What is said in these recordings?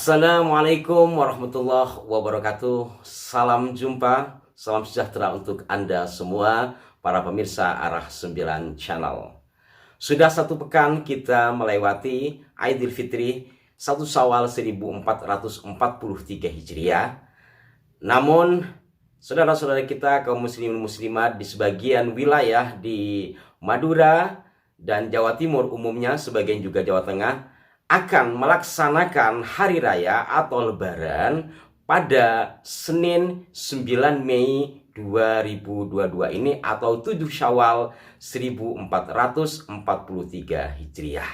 Assalamualaikum warahmatullahi wabarakatuh. Salam jumpa, salam sejahtera untuk Anda semua, para pemirsa Arah 9 Channel. Sudah satu pekan kita melewati Idul Fitri 1 Syawal 1443 Hijriah. Namun, saudara-saudara kita kaum muslimin muslimat di sebagian wilayah di Madura dan Jawa Timur umumnya, sebagian juga Jawa Tengah, akan melaksanakan hari raya atau lebaran pada Senin 9 Mei 2022 ini atau 7 Syawal 1443 Hijriah.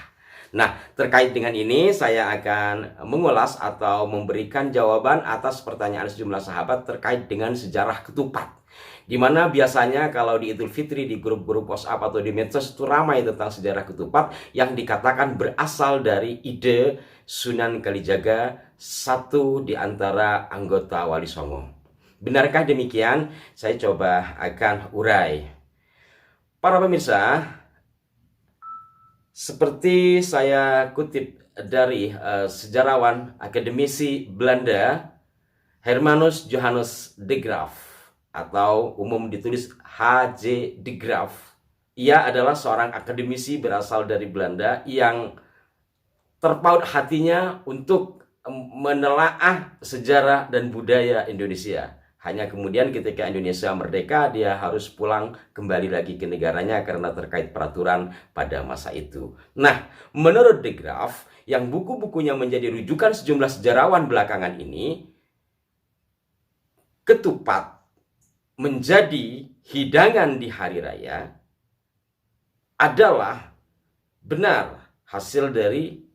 Nah, terkait dengan ini saya akan mengulas atau memberikan jawaban atas pertanyaan sejumlah sahabat terkait dengan sejarah ketupat. Di mana biasanya kalau di Idul Fitri di grup-grup WhatsApp atau di medsos itu ramai tentang sejarah ketupat yang dikatakan berasal dari ide Sunan Kalijaga, satu di antara anggota Wali Songo. Benarkah demikian? Saya coba akan urai. Para pemirsa, seperti saya kutip dari sejarawan akademisi Belanda Hermanus Johannes de Graaf, atau umum ditulis H.J. de Graaf. Ia adalah seorang akademisi berasal dari Belanda yang terpaut hatinya untuk menelaah sejarah dan budaya Indonesia. Hanya kemudian ketika Indonesia merdeka, dia harus pulang kembali lagi ke negaranya karena terkait peraturan pada masa itu. Nah, menurut de Graaf, yang buku-bukunya menjadi rujukan sejumlah sejarawan belakangan ini, ketupat menjadi hidangan di hari raya adalah benar hasil dari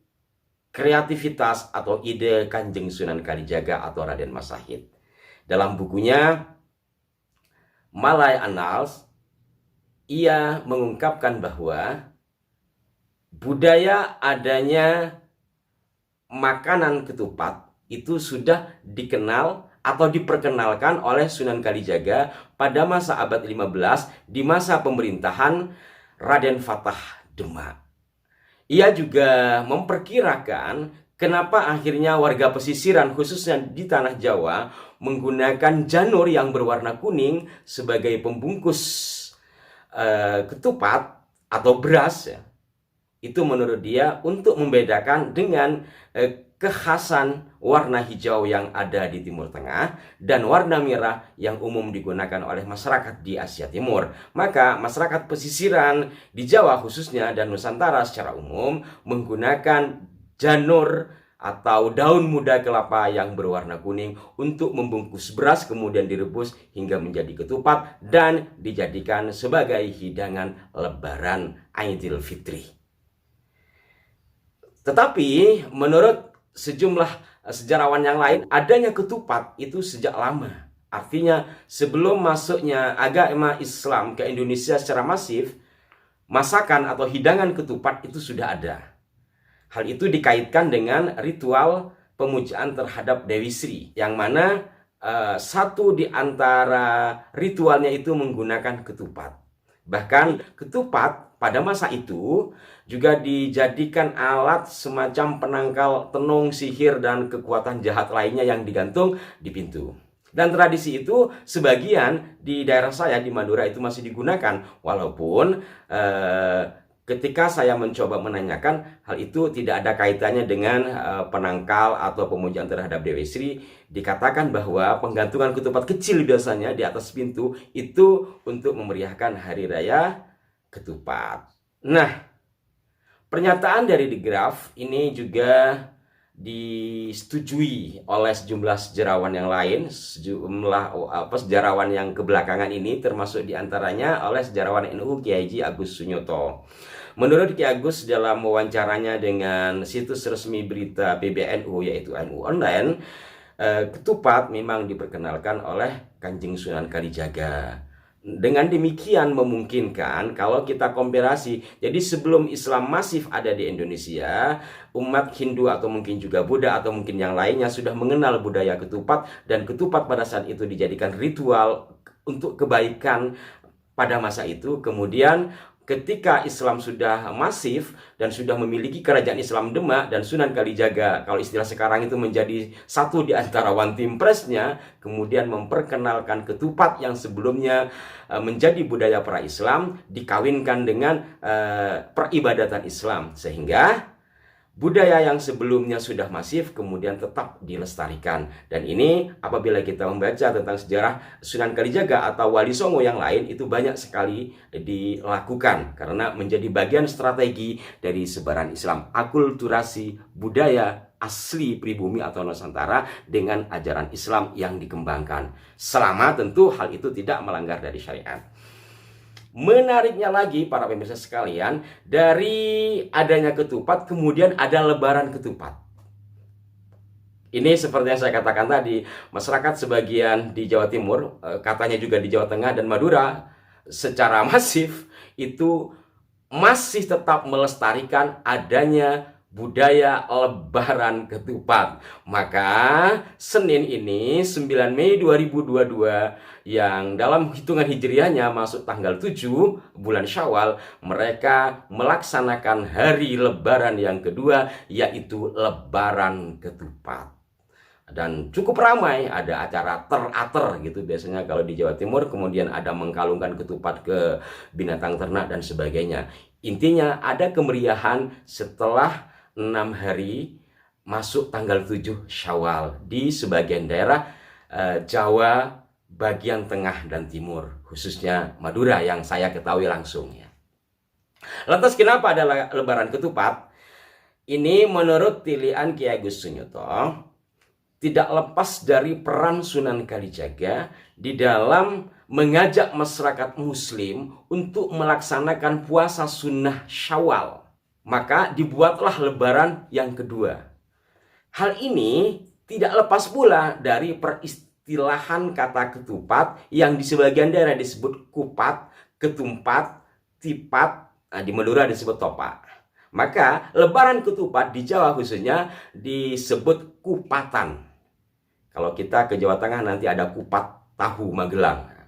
kreativitas atau ide Kanjeng Sunan Kalijaga atau Raden Mas Sahid. Dalam bukunya Malay Annals, ia mengungkapkan bahwa budaya adanya makanan ketupat itu sudah dikenal atau diperkenalkan oleh Sunan Kalijaga pada masa abad 15 di masa pemerintahan Raden Fatah Demak. Ia juga memperkirakan kenapa akhirnya warga pesisiran khususnya di tanah Jawa menggunakan janur yang berwarna kuning sebagai pembungkus ketupat atau beras ya. Itu menurut dia untuk membedakan dengan kekhasan warna hijau yang ada di Timur Tengah dan warna merah yang umum digunakan oleh masyarakat di Asia Timur. Maka masyarakat pesisiran di Jawa khususnya dan Nusantara secara umum menggunakan janur atau daun muda kelapa yang berwarna kuning untuk membungkus beras, kemudian direbus hingga menjadi ketupat dan dijadikan sebagai hidangan lebaran Idul Fitri. Tetapi menurut sejumlah sejarawan yang lain, adanya ketupat itu sejak lama. Artinya sebelum masuknya agama Islam ke Indonesia secara masif, masakan atau hidangan ketupat itu sudah ada. Hal itu dikaitkan dengan ritual pemujaan terhadap Dewi Sri, yang mana satu di antara ritualnya itu menggunakan ketupat. Bahkan ketupat pada masa itu juga dijadikan alat semacam penangkal tenung, sihir, dan kekuatan jahat lainnya yang digantung di pintu. Dan tradisi itu sebagian di daerah saya di Madura itu masih digunakan. Walaupun ketika saya mencoba menanyakan, hal itu tidak ada kaitannya dengan penangkal atau pemujaan terhadap Dewi Sri. Dikatakan bahwa penggantungan ketupat kecil biasanya di atas pintu itu untuk memeriahkan hari raya ketupat. Nah, pernyataan dari de Graaf ini juga disetujui oleh sejumlah sejarawan yang lain, sejarawan yang kebelakangan ini, termasuk diantaranya oleh sejarawan NU Kiai Haji Agus Sunyoto. Menurut Kiai Agus dalam wawancaranya dengan situs resmi berita PBNU yaitu NU Online, ketupat memang diperkenalkan oleh Kanjeng Sunan Kalijaga. Dengan demikian memungkinkan kalau kita komparasi, jadi sebelum Islam masif ada di Indonesia, umat Hindu atau mungkin juga Buddha atau mungkin yang lainnya sudah mengenal budaya ketupat, dan ketupat pada saat itu dijadikan ritual untuk kebaikan pada masa itu. Kemudian ketika Islam sudah masif dan sudah memiliki kerajaan Islam Demak dan Sunan Kalijaga, kalau istilah sekarang itu menjadi satu di antara one team press-nya, kemudian memperkenalkan ketupat yang sebelumnya menjadi budaya para Islam, dikawinkan dengan peribadatan Islam, sehingga budaya yang sebelumnya sudah masif kemudian tetap dilestarikan. Dan ini apabila kita membaca tentang sejarah Sunan Kalijaga atau Wali Songo yang lain, itu banyak sekali dilakukan karena menjadi bagian strategi dari sebaran Islam, akulturasi budaya asli pribumi atau Nusantara dengan ajaran Islam yang dikembangkan, selama tentu hal itu tidak melanggar dari syariat. Menariknya lagi para pemirsa sekalian, dari adanya ketupat kemudian ada lebaran ketupat. Ini seperti yang saya katakan tadi, masyarakat sebagian di Jawa Timur, katanya juga di Jawa Tengah dan Madura, secara masif itu masih tetap melestarikan adanya budaya lebaran ketupat. Maka Senin ini 9 Mei 2022 yang dalam hitungan hijriahnya masuk tanggal 7 bulan Syawal, mereka melaksanakan hari lebaran yang kedua, yaitu lebaran ketupat. Dan cukup ramai, ada acara teratur gitu biasanya kalau di Jawa Timur, kemudian ada mengkalungkan ketupat ke binatang ternak dan sebagainya. Intinya ada kemeriahan setelah 6 hari masuk tanggal 7 Syawal di sebagian daerah Jawa bagian tengah dan timur, khususnya Madura yang saya ketahui langsung ya. Lantas kenapa ada lebaran ketupat? Ini menurut tilian Ki Agus Sunyuto tidak lepas dari peran Sunan Kalijaga di dalam mengajak masyarakat muslim untuk melaksanakan puasa sunnah Syawal. Maka dibuatlah lebaran yang kedua. Hal ini tidak lepas pula dari peristilahan kata ketupat yang di sebagian daerah disebut kupat, ketumpat, tipat, di Madura disebut topak. Maka lebaran ketupat di Jawa khususnya disebut kupatan. Kalau kita ke Jawa Tengah nanti ada kupat tahu Magelang.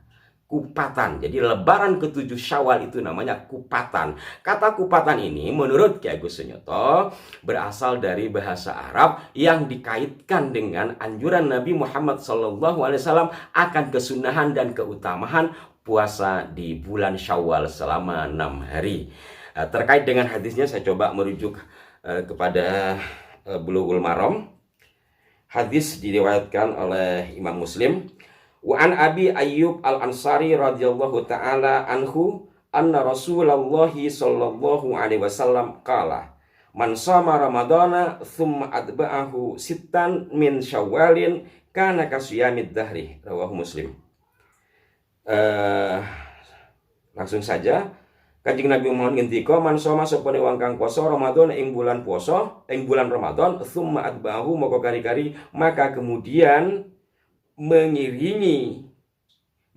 Kupatan. Jadi lebaran ke-7 Syawal itu namanya kupatan. Kata kupatan ini menurut Ki Agus Sunyuto berasal dari bahasa Arab yang dikaitkan dengan anjuran Nabi Muhammad SAW akan kesunahan dan keutamaan puasa di bulan Syawal selama 6 hari. Terkait dengan hadisnya saya coba merujuk kepada Bulughul Maram. Hadis diriwayatkan oleh Imam Muslim. Wa an Abi Ayyub Al-Ansari radhiyallahu taala anhu anna Rasulullah sallallahu alaihi wasallam qala man shama ramadhana thumma atba'ahu sittan min syawalin kana kasiyamid dahri, rawahu Muslim. Langsung saja Kanjeng Nabi Muhammad ngendika man shoma sapane wong kang poso Ramadan ing bulan poso ing bulan Ramadan thumma atba'ahu maka kari-kari maka kemudian mengiringi,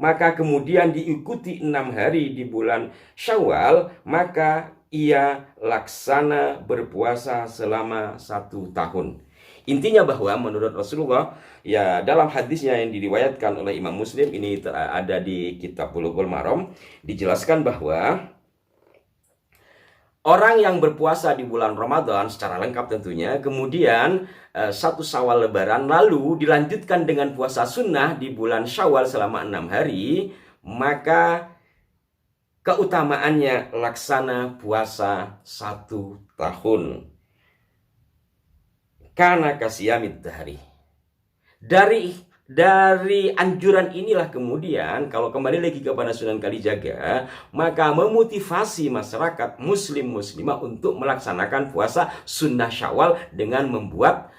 maka kemudian diikuti 6 hari di bulan Syawal, maka ia laksana berpuasa selama 1 tahun. Intinya bahwa menurut Rasulullah, ya dalam hadisnya yang diriwayatkan oleh Imam Muslim, ini ada di kitab Bulughul Maram, dijelaskan bahwa orang yang berpuasa di bulan Ramadan secara lengkap tentunya, kemudian 1 Syawal lebaran, lalu dilanjutkan dengan puasa sunnah di bulan Syawal selama 6 hari, maka keutamaannya laksana puasa 1 tahun. Karena kasiyamid dahri. Dari anjuran inilah kemudian kalau kembali lagi kepada Sunan Kalijaga, maka memotivasi masyarakat muslim-muslimah untuk melaksanakan puasa sunnah Syawal dengan membuat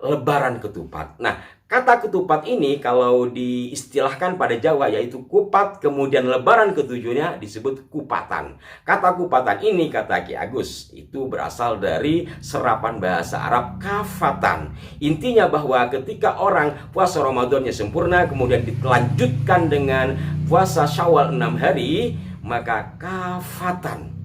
lebaran ketupat. Nah, kata ketupat ini kalau diistilahkan pada Jawa yaitu kupat, kemudian lebaran ketujuhnya disebut kupatan. Kata kupatan ini, kata Ki Agus, itu berasal dari serapan bahasa Arab kafatan. Intinya bahwa ketika orang puasa Ramadannya sempurna, kemudian dilanjutkan dengan puasa Syawal 6 hari, maka kafatan,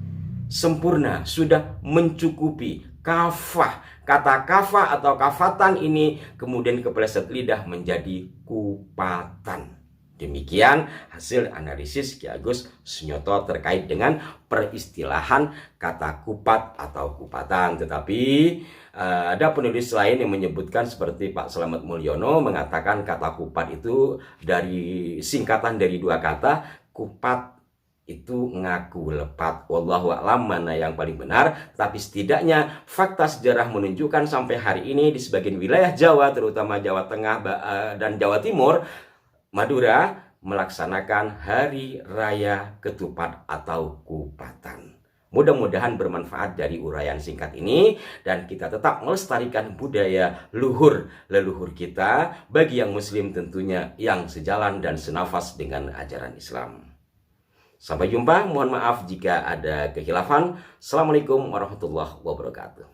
sempurna, sudah mencukupi. Kafah, kata kafah atau kafatan ini kemudian kepleset lidah menjadi kupatan. Demikian hasil analisis Ki Agus Sunyoto terkait dengan peristilahan kata kupat atau kupatan. Tetapi ada penulis lain yang menyebutkan seperti Pak Slamet Mulyono mengatakan kata kupat itu dari singkatan dari dua kata. Kupat itu ngaku lepat. Wallahu a'lam mana yang paling benar. Tapi setidaknya fakta sejarah menunjukkan sampai hari ini di sebagian wilayah Jawa, terutama Jawa Tengah dan Jawa Timur, Madura, melaksanakan Hari Raya Ketupat atau Kupatan. Mudah-mudahan bermanfaat dari uraian singkat ini dan kita tetap melestarikan budaya luhur leluhur kita bagi yang muslim tentunya yang sejalan dan senafas dengan ajaran Islam. Sampai jumpa, mohon maaf jika ada kekhilafan. Assalamualaikum warahmatullahi wabarakatuh.